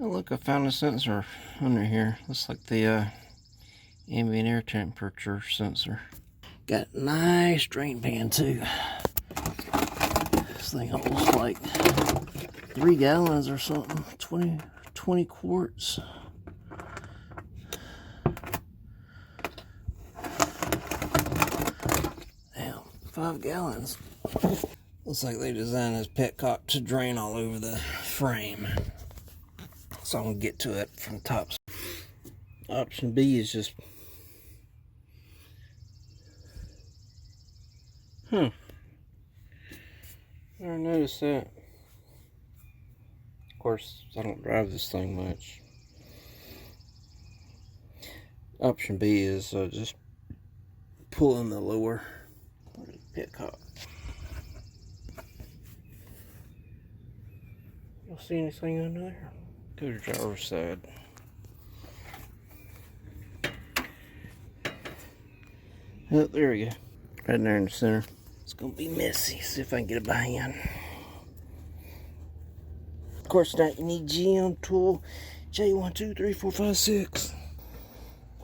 Oh look, I found a sensor under here. Looks like the ambient air temperature sensor. Got a nice drain pan too. This thing holds like 3 gallons or something. 20 quarts. Damn, 5 gallons. Looks like they designed this petcock to drain all over the frame. So I'm gonna get to it from the top. Option B is just, never noticed that. Of course, I don't drive this thing much. Option B is just pulling the lower petcock. Y'all see anything under there? Go to the driver's side. Oh, there we go. Right there in the center. It's gonna be messy. See if I can get it by hand. Of course, now you need GM tool J1, 2, 3, 4, 5, 6.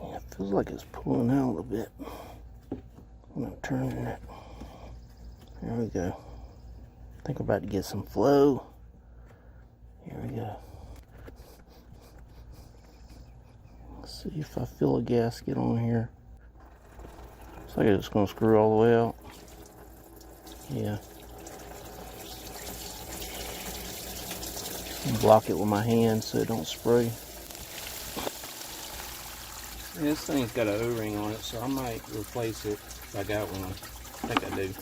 Yeah, it feels like it's pulling out a little bit when I'm turning it. There we go. I think we're about to get some flow. Here we go. Let's see if I feel a gasket on here. Looks like it's going to screw all the way out. Yeah. Block it with my hand so it don't spray. Yeah, this thing's got an O-ring on it, so I might replace it if I got one. I think I do.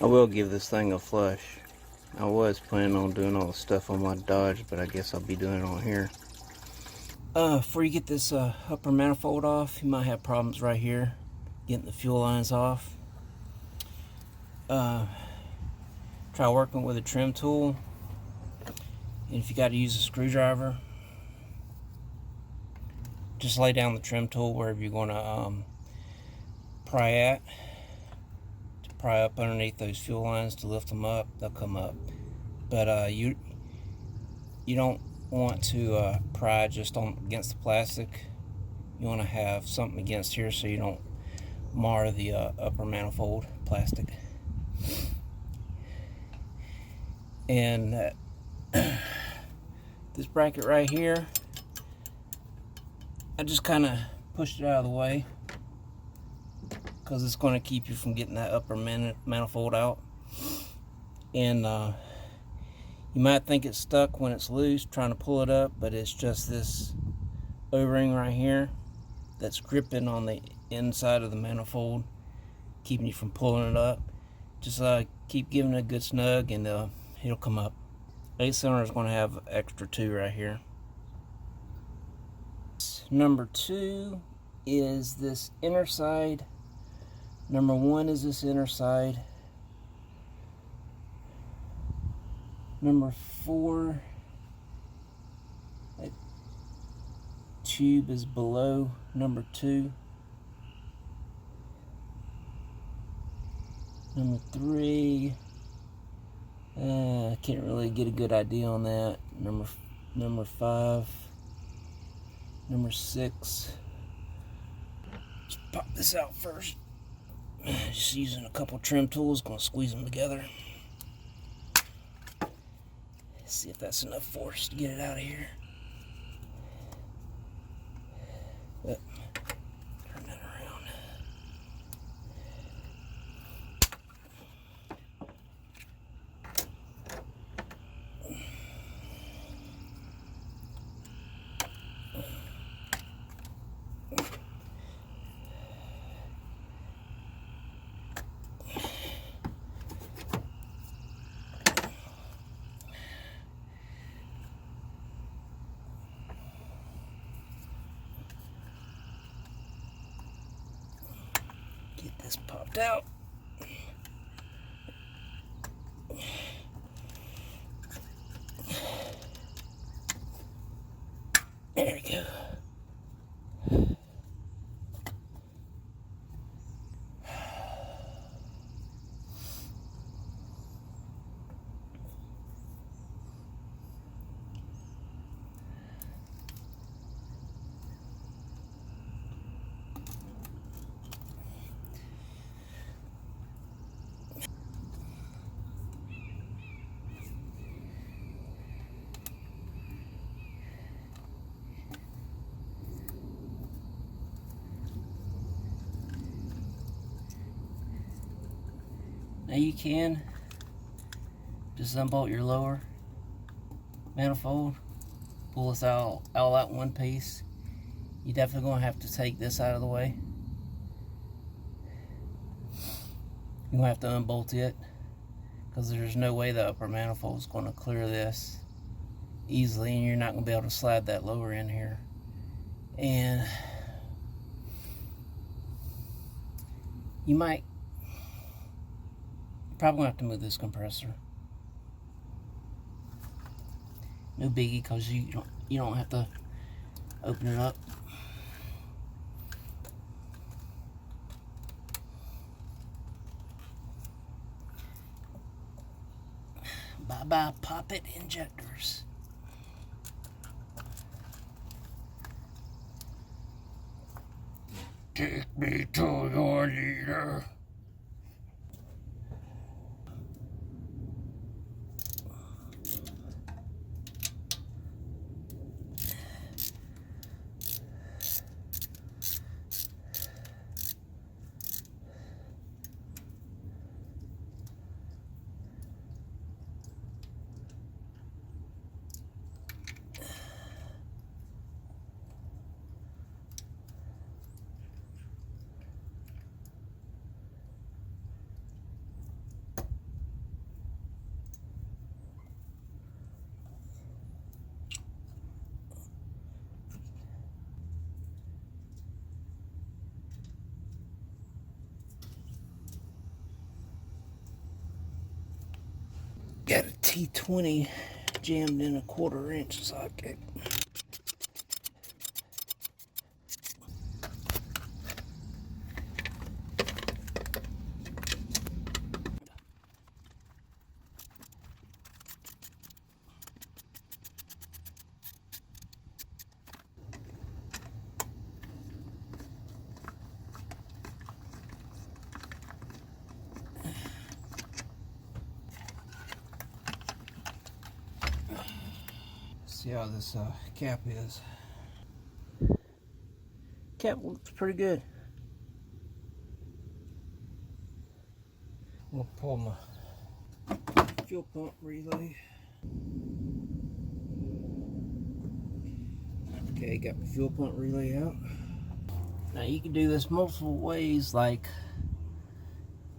I will give this thing a flush. I was planning on doing all the stuff on my Dodge, but I guess I'll be doing it on here. Before you get this upper manifold off, you might have problems right here getting the fuel lines off. Try working with a trim tool, and if you got to use a screwdriver, just lay down the trim tool wherever you're going to pry at, to pry up underneath those fuel lines to lift them up. They'll come up, but you don't want to pry just against the plastic. You want to have something against here so you don't mar the upper manifold plastic. And this bracket right here, I just kind of pushed it out of the way because it's going to keep you from getting that upper manifold out. And you might think it's stuck when it's loose trying to pull it up, but it's just this O-ring right here that's gripping on the inside of the manifold, keeping you from pulling it up. Just keep giving it a good snug and it'll come up. 8-cylinder is going to have extra 2 right here. Number 2 is this inner side. Number 1 is this inner side. Number 4, that tube is below number 2. Number 3, I can't really get a good idea on that. Number 5, number 6. Let's pop this out first. Just using a couple trim tools, gonna squeeze them together. See if that's enough force to get it out of here. But, turn that around. Get this popped out. There we go. Now you can just unbolt your lower manifold, pull this out all out in one piece. You're definitely going to have to take this out of the way. You're going to have to unbolt it because there's no way the upper manifold is going to clear this easily, and you're not going to be able to slide that lower in here. And you might probably have to move this compressor. No biggie, because you don't have to open it up. Bye bye poppet injectors. Take me to your leader. Got a T20 jammed in a 1/4 inch socket. See how this cap is. Cap looks pretty good. I'm gonna pull my fuel pump relay. Okay, got my fuel pump relay out. Now you can do this multiple ways, like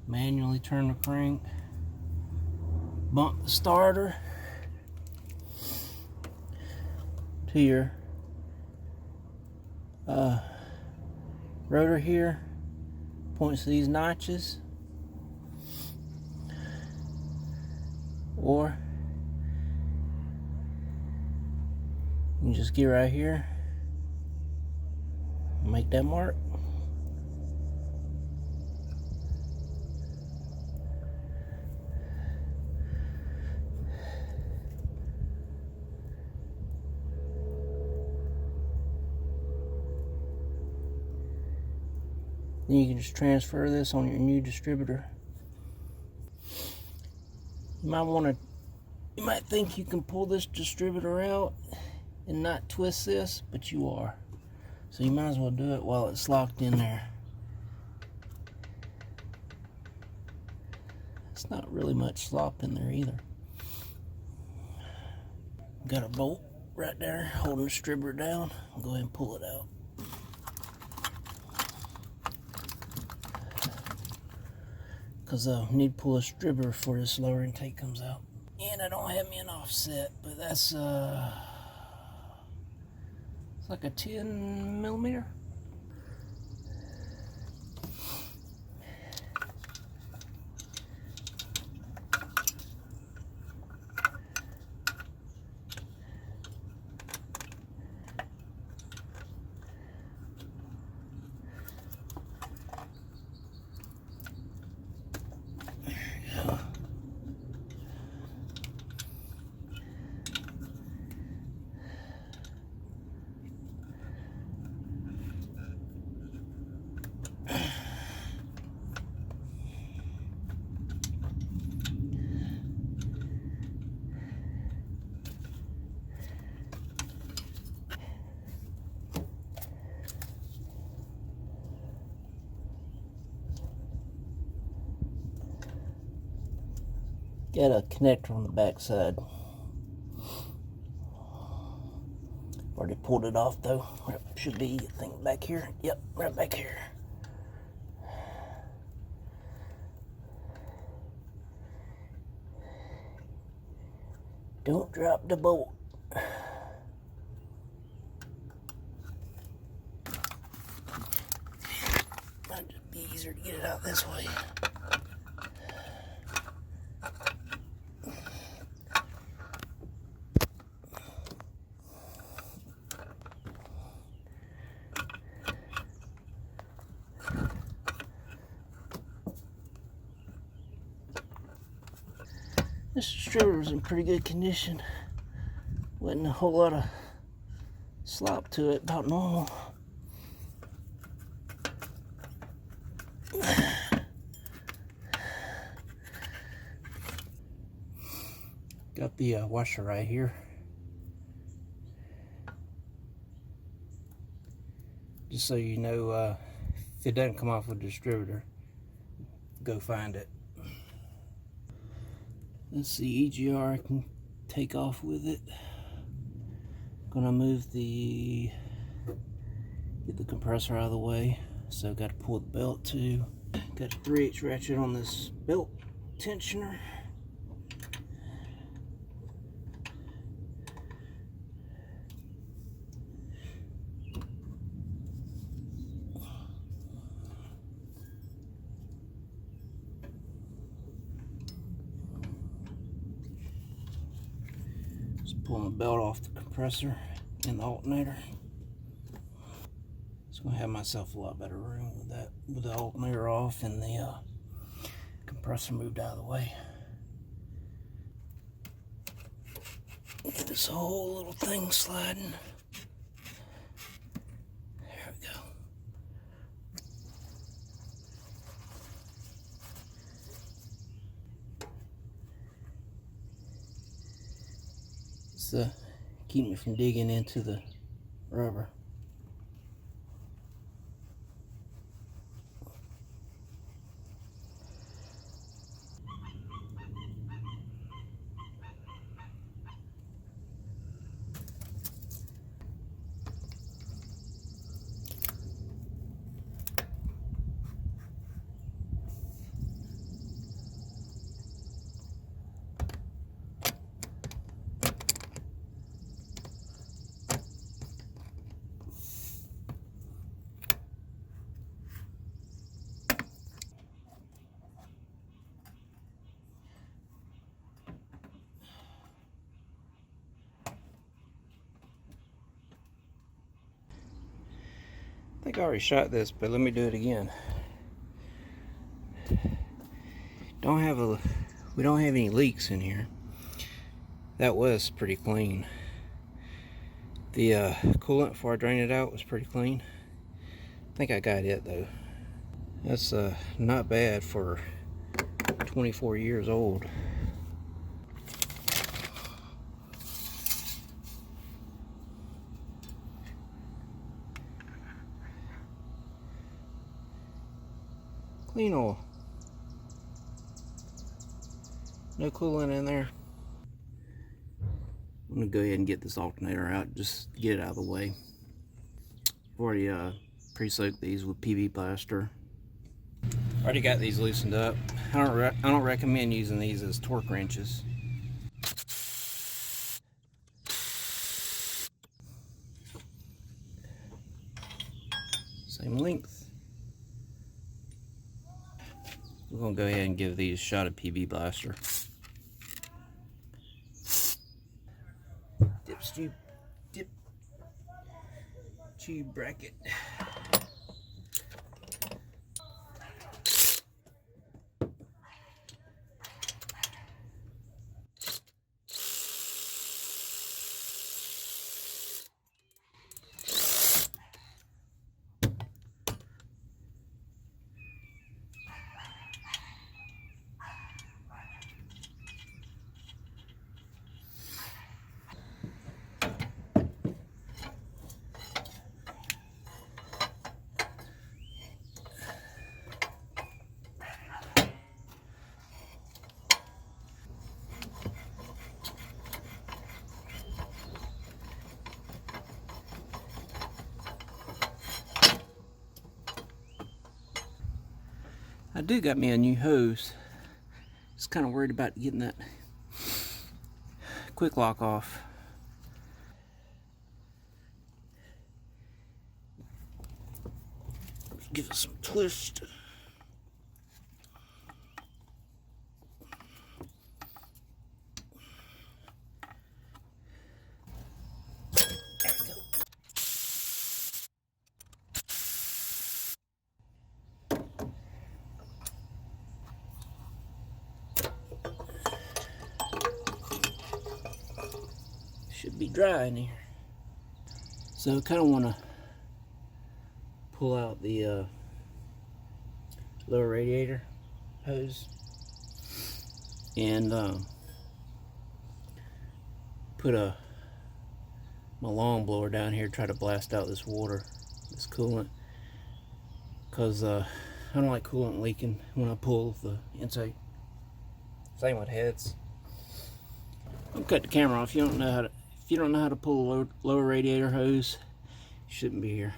manually turn the crank, bump the starter to your rotor here, points to these notches, or you can just get right here, make that mark. Then you can just transfer this on your new distributor. You might think you can pull this distributor out and not twist this, but you are. So you might as well do it while it's locked in there. It's not really much slop in there either. Got a bolt right there holding the distributor down. I'll go ahead and pull it out. Because I need to pull a distributor before this lower intake comes out. And I don't have me an offset, but that's it's like a 10mm. Got a connector on the back side. Already pulled it off though. Should be, I think, back here. Yep, right back here. Don't drop the bolt. Might just be easier to get it out this way. This distributor was in pretty good condition. Wasn't a whole lot of slop to it, about normal. Got the washer right here. Just so you know, if it doesn't come off with the distributor, go find it. Let's see, EGR I can take off with it. Gonna move get the compressor out of the way. So got to pull the belt too. Got a 3/8 ratchet on this belt tensioner. Pulling the belt off the compressor and the alternator. It's gonna have myself a lot better room with that, with the alternator off and the compressor moved out of the way. Get this whole little thing sliding. There we go. Keep me from digging into the rubber. I think I already shot this, but let me do it again. We don't have any leaks in here. That was pretty clean. The coolant before I drained it out was pretty clean. I think I got it though. That's not bad for 24 years old. Clean oil. No coolant in there. I'm gonna go ahead and get this alternator out, just get it out of the way. I've already pre-soaked these with PV plaster. Already got these loosened up. I don't recommend using these as torque wrenches. Same length. We're gonna go ahead and give these a shot of PV blaster. Dip tube bracket. I do got me a new hose. Just kind of worried about getting that quick lock off. Give it some twist. Should be dry in here. So I kind of want to pull out the lower radiator hose and put my lawn blower down here, try to blast out this water, this coolant, because I don't like coolant leaking when I pull the intake. Same with heads. I'll cut the camera off. If you don't know how to pull a lower radiator hose, you shouldn't be here.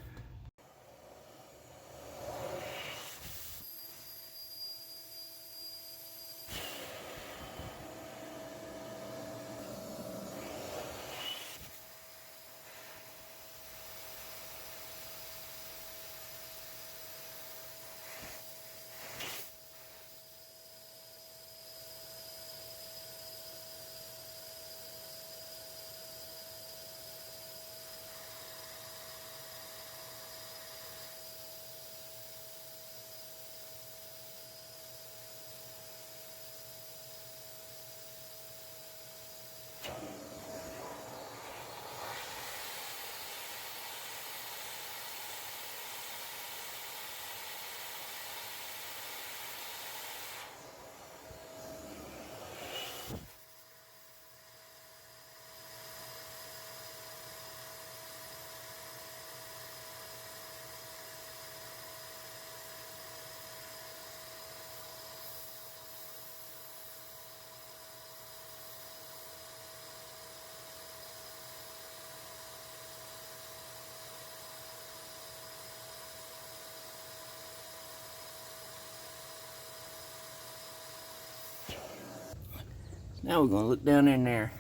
Now we're going to look down in there.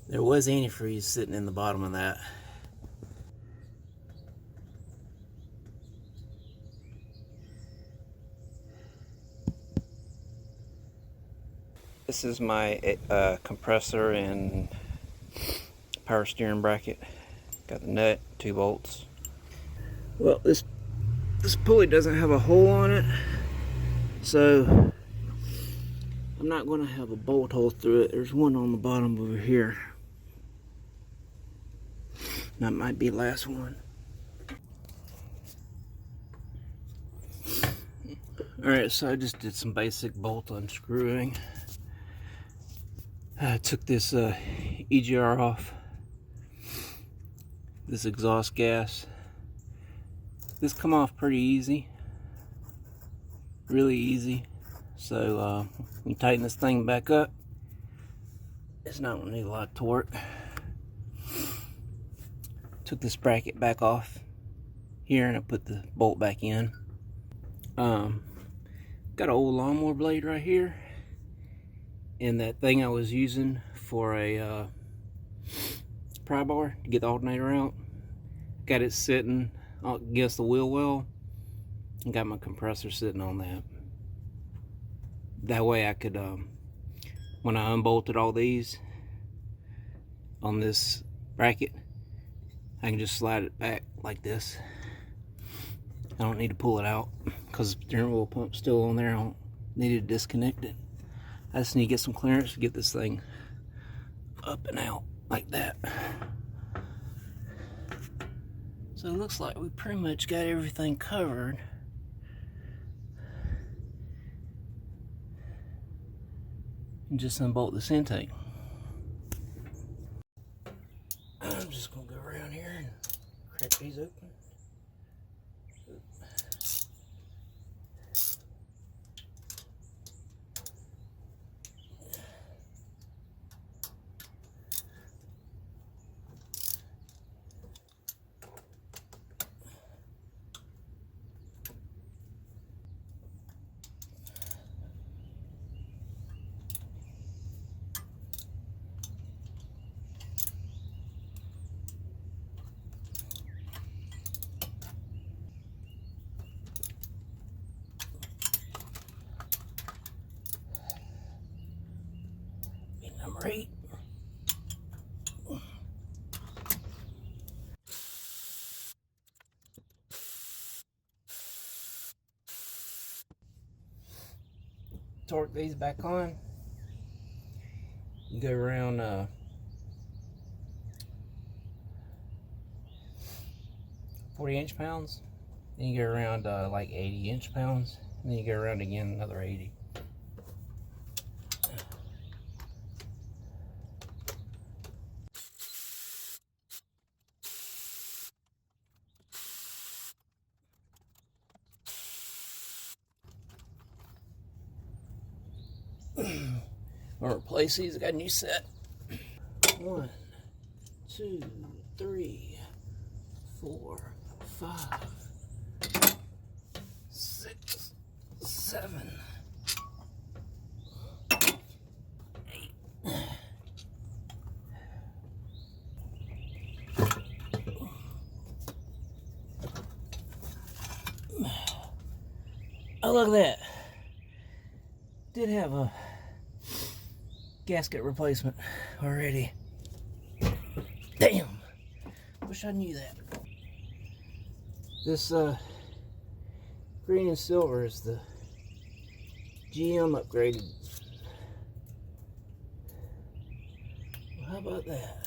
There was antifreeze sitting in the bottom of that. This is my compressor and power steering bracket. Got the nut, 2 bolts. Well, this pulley doesn't have a hole on it, so I'm not going to have a bolt hole through it. There's one on the bottom over here. That might be the last one. Alright, so I just did some basic bolt unscrewing. I took this EGR off. This exhaust gas. This come off pretty easy. Really easy. So when you tighten this thing back up, it's not going to need a lot of torque. Took this bracket back off here and I put the bolt back in. Got an old lawnmower blade right here, and that thing I was using for a pry bar to get the alternator out, got it sitting against the wheel well and got my compressor sitting on that. That way I could, when I unbolted all these on this bracket, I can just slide it back like this. I don't need to pull it out because the steering wheel pump's still on there. I don't need to disconnect it. I just need to get some clearance to get this thing up and out like that. So it looks like we pretty much got everything covered. And just unbolt this intake. I'm just gonna go around here and crack these open. great. Torque these back on. You go around 40 inch-pounds, then you go around like 80 inch-pounds, and then you go around again another 80. I'm gonna replace these. I got a new set. 1, 2, 3, 4, 5, 6, 7, 8. Oh, look at that. Did have a gasket replacement already. Damn. Wish I knew that. This green and silver is the GM upgraded. Well, how about that?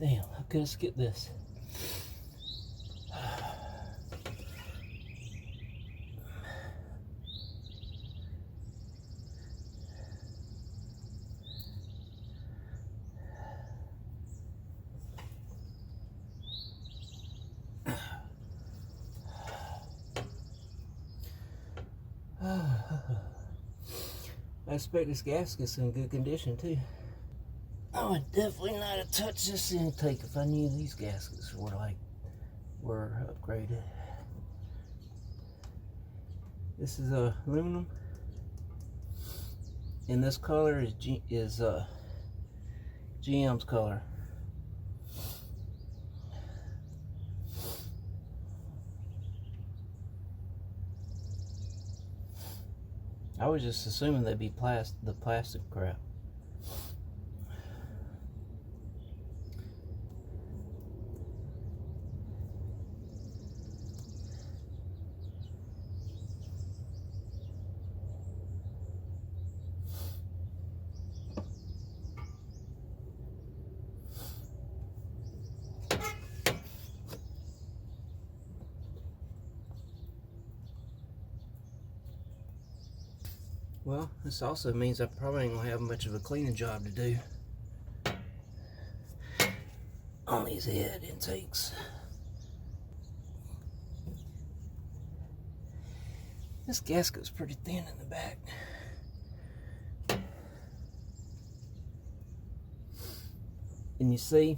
Damn, how could I skip this? I expect this gasket's in good condition too. I would definitely not have touched this intake if I knew these gaskets were upgraded. This is aluminum, and this color is GM's color. I was just assuming they'd be the plastic crap. Well, this also means I probably ain't gonna have much of a cleaning job to do on these head intakes. This gasket's pretty thin in the back. And you see,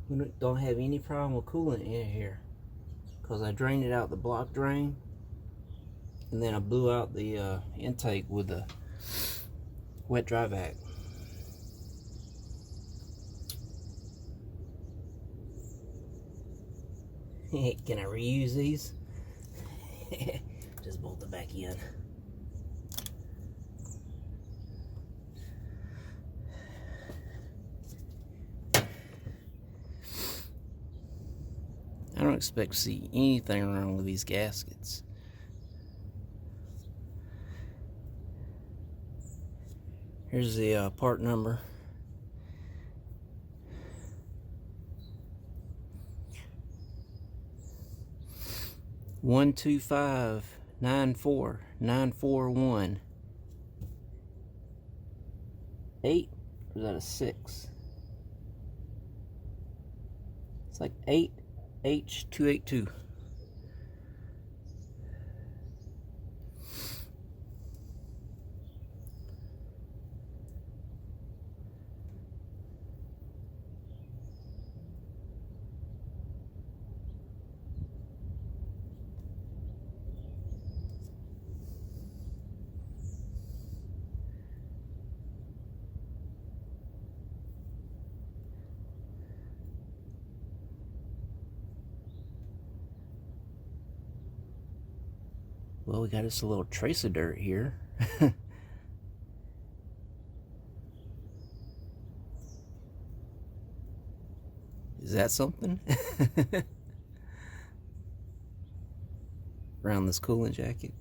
we don't have any problem with coolant in here, because I drained it out the block drain, and then I blew out the intake with the wet dry vac. Can I reuse these? Just bolt it back in. I don't expect to see anything wrong with these gaskets. Here's the part number. One 125949418. Or is that a 6? It's like 8H282. Well, we got us a little trace of dirt here. Is that something? Around this coolant jacket.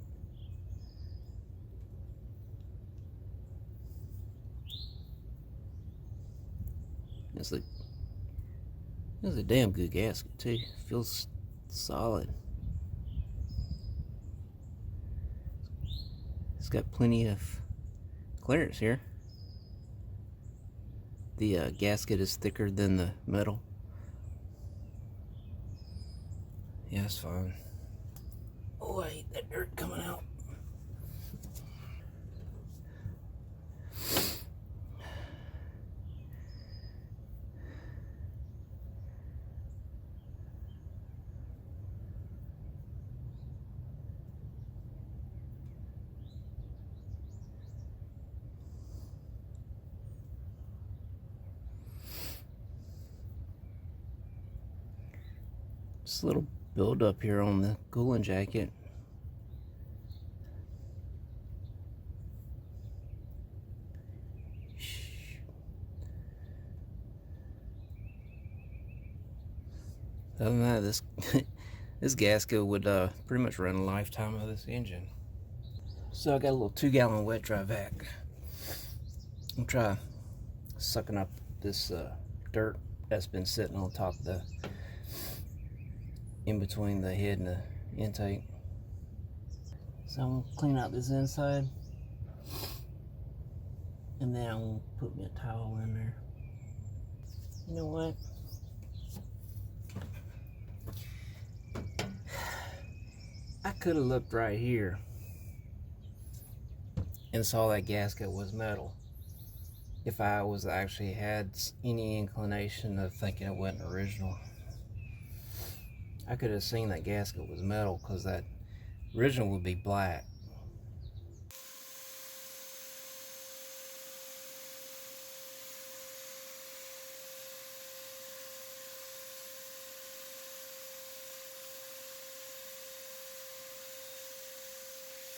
It's a damn good gasket too. Feels solid. It's got plenty of clearance here. The gasket is thicker than the metal. Yeah, it's fine. Oh, I hate that dirt coming out. Just a little build up here on the coolant jacket. Other than that, this this gasket would pretty much run the lifetime of this engine. So I got a little 2-gallon wet dry vac. I'm try sucking up this dirt that's been sitting on top of the, in between the head and the intake. So I'm gonna clean out this inside, and then I'm gonna put me a towel in there. You know what? I could have looked right here and saw that gasket was metal if I was actually had any inclination of thinking it wasn't original. I could have seen that gasket was metal, because that original would be black.